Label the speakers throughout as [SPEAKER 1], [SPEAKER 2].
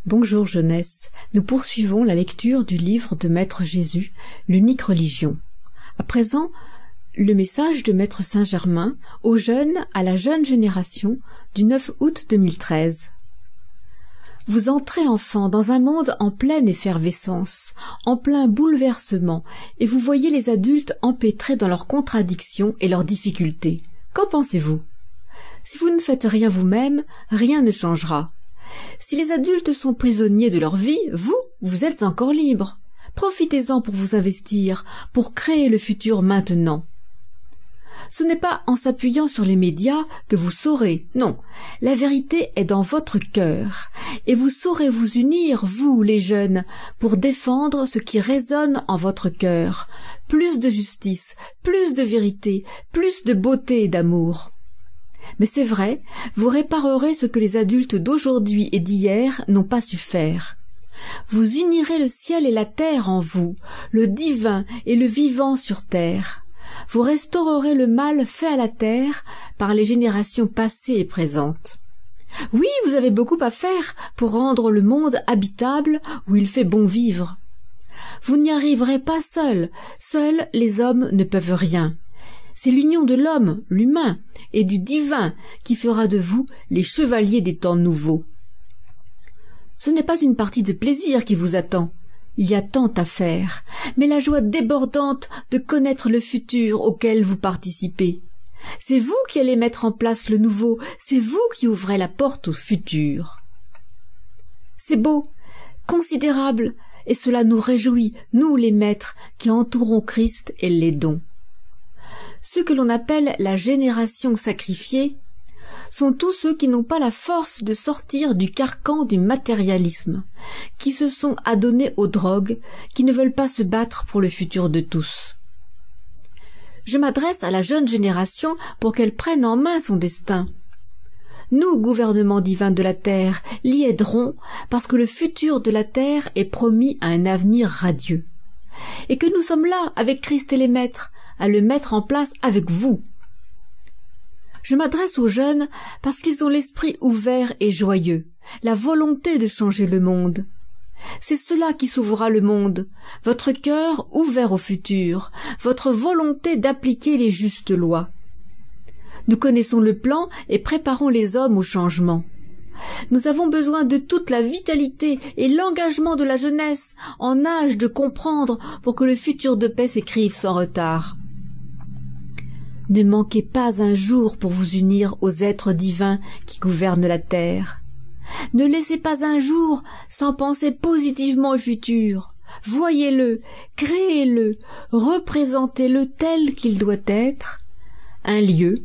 [SPEAKER 1] Bonjour jeunesse, nous poursuivons la lecture du livre de Maître Jésus, l'unique religion. À présent, le message de Maître Saint-Germain aux jeunes, à la jeune génération, du 9 août 2013. Vous entrez, enfants, dans un monde en pleine effervescence, en plein bouleversement, et vous voyez les adultes empêtrés dans leurs contradictions et leurs difficultés. Qu'en pensez-vous? Si vous ne faites rien vous-même, rien ne changera. Si les adultes sont prisonniers de leur vie, vous êtes encore libres. Profitez-en pour vous investir, pour créer le futur maintenant. Ce n'est pas en s'appuyant sur les médias que vous saurez, non. La vérité est dans votre cœur, et vous saurez vous unir, vous les jeunes, pour défendre ce qui résonne en votre cœur. Plus de justice, plus de vérité, plus de beauté et d'amour. Mais c'est vrai, vous réparerez ce que les adultes d'aujourd'hui et d'hier n'ont pas su faire. Vous unirez le ciel et la terre en vous, le divin et le vivant sur terre. Vous restaurerez le mal fait à la terre par les générations passées et présentes. Oui, vous avez beaucoup à faire pour rendre le monde habitable où il fait bon vivre. Vous n'y arriverez pas seuls les hommes ne peuvent rien. C'est l'union de l'homme, l'humain, et du divin qui fera de vous les chevaliers des temps nouveaux. Ce n'est pas une partie de plaisir qui vous attend. Il y a tant à faire, mais la joie débordante de connaître le futur auquel vous participez. C'est vous qui allez mettre en place le nouveau, c'est vous qui ouvrez la porte au futur. C'est beau, considérable, et cela nous réjouit, nous les maîtres qui entourons Christ et l'aidons. Ceux que l'on appelle la génération sacrifiée sont tous ceux qui n'ont pas la force de sortir du carcan du matérialisme, qui se sont adonnés aux drogues, qui ne veulent pas se battre pour le futur de tous. Je m'adresse à la jeune génération pour qu'elle prenne en main son destin. Nous, gouvernement divin de la terre, l'y aiderons parce que le futur de la terre est promis à un avenir radieux. Et que nous sommes là, avec Christ et les maîtres, à le mettre en place avec vous. Je m'adresse aux jeunes parce qu'ils ont l'esprit ouvert et joyeux, la volonté de changer le monde. C'est cela qui sauvera le monde, votre cœur ouvert au futur, votre volonté d'appliquer les justes lois. Nous connaissons le plan et préparons les hommes au changement. Nous avons besoin de toute la vitalité et l'engagement de la jeunesse en âge de comprendre pour que le futur de paix s'écrive sans retard. Ne manquez pas un jour pour vous unir aux êtres divins qui gouvernent la terre. Ne laissez pas un jour sans penser positivement au futur. Voyez-le, créez-le, représentez-le tel qu'il doit être. Un lieu,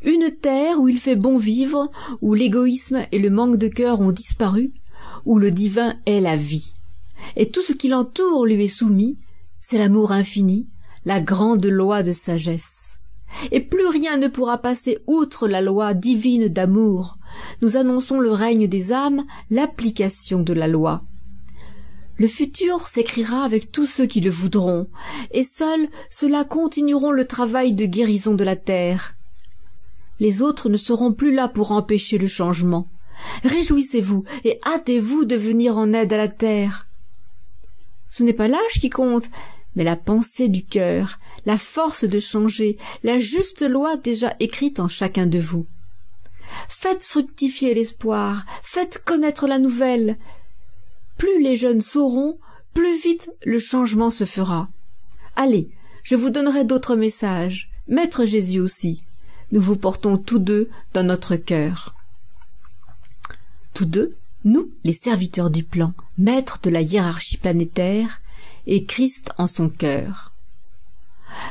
[SPEAKER 1] une terre où il fait bon vivre, où l'égoïsme et le manque de cœur ont disparu, où le divin est la vie. Et tout ce qui l'entoure lui est soumis, c'est l'amour infini, la grande loi de sagesse. Et plus rien ne pourra passer outre la loi divine d'amour. Nous annonçons le règne des âmes, l'application de la loi. Le futur s'écrira avec tous ceux qui le voudront, et seuls ceux-là continueront le travail de guérison de la terre. Les autres ne seront plus là pour empêcher le changement. Réjouissez-vous et hâtez-vous de venir en aide à la terre. Ce n'est pas l'âge qui compte, mais la pensée du cœur, la force de changer, la juste loi déjà écrite en chacun de vous. Faites fructifier l'espoir, faites connaître la nouvelle. Plus les jeunes sauront, plus vite le changement se fera. Allez, je vous donnerai d'autres messages, Maître Jésus aussi. Nous vous portons tous deux dans notre cœur. Tous deux, nous, les serviteurs du plan, maîtres de la hiérarchie planétaire, et Christ en son cœur.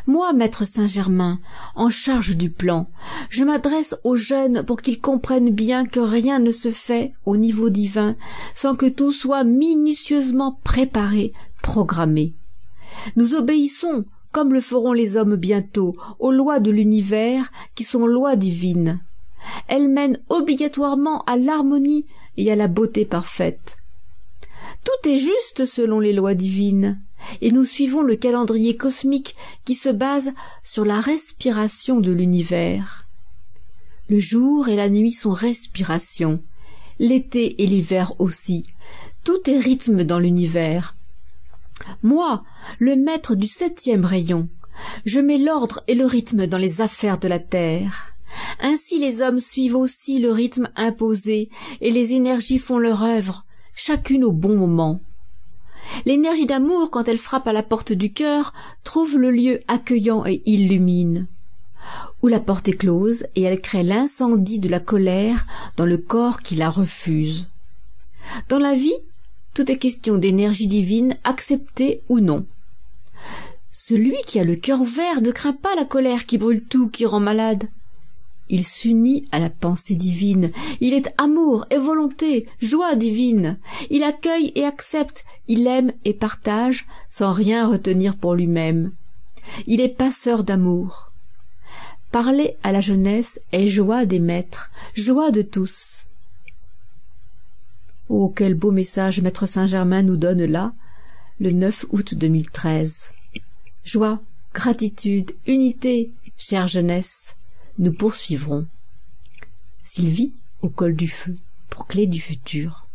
[SPEAKER 1] Moi, Maître Saint-Germain, en charge du plan, je m'adresse aux jeunes pour qu'ils comprennent bien que rien ne se fait au niveau divin sans que tout soit minutieusement préparé, programmé. Nous obéissons, comme le feront les hommes bientôt, aux lois de l'univers qui sont lois divines. Elles mènent obligatoirement à l'harmonie et à la beauté parfaite. Tout est juste selon les lois divines, et nous suivons le calendrier cosmique qui se base sur la respiration de l'univers. Le jour et la nuit sont respiration, l'été et l'hiver aussi. Tout est rythme dans l'univers. Moi, le maître du 7e rayon, je mets l'ordre et le rythme dans les affaires de la terre. Ainsi les hommes suivent aussi le rythme imposé et les énergies font leur œuvre, chacune au bon moment. L'énergie d'amour, quand elle frappe à la porte du cœur, trouve le lieu accueillant et illumine. Ou la porte est close et elle crée l'incendie de la colère dans le corps qui la refuse. Dans la vie, tout est question d'énergie divine, acceptée ou non. Celui qui a le cœur ouvert ne craint pas la colère qui brûle tout, qui rend malade. Il s'unit à la pensée divine, il est amour et volonté, joie divine. Il accueille et accepte, il aime et partage, sans rien retenir pour lui-même. Il est passeur d'amour. Parler à la jeunesse est joie des maîtres, joie de tous. Oh, quel beau message Maître Saint-Germain nous donne là, le 9 août 2013. Joie, gratitude, unité, chère jeunesse, nous poursuivrons. Sylvie, au col du feu, pour Clé du futur.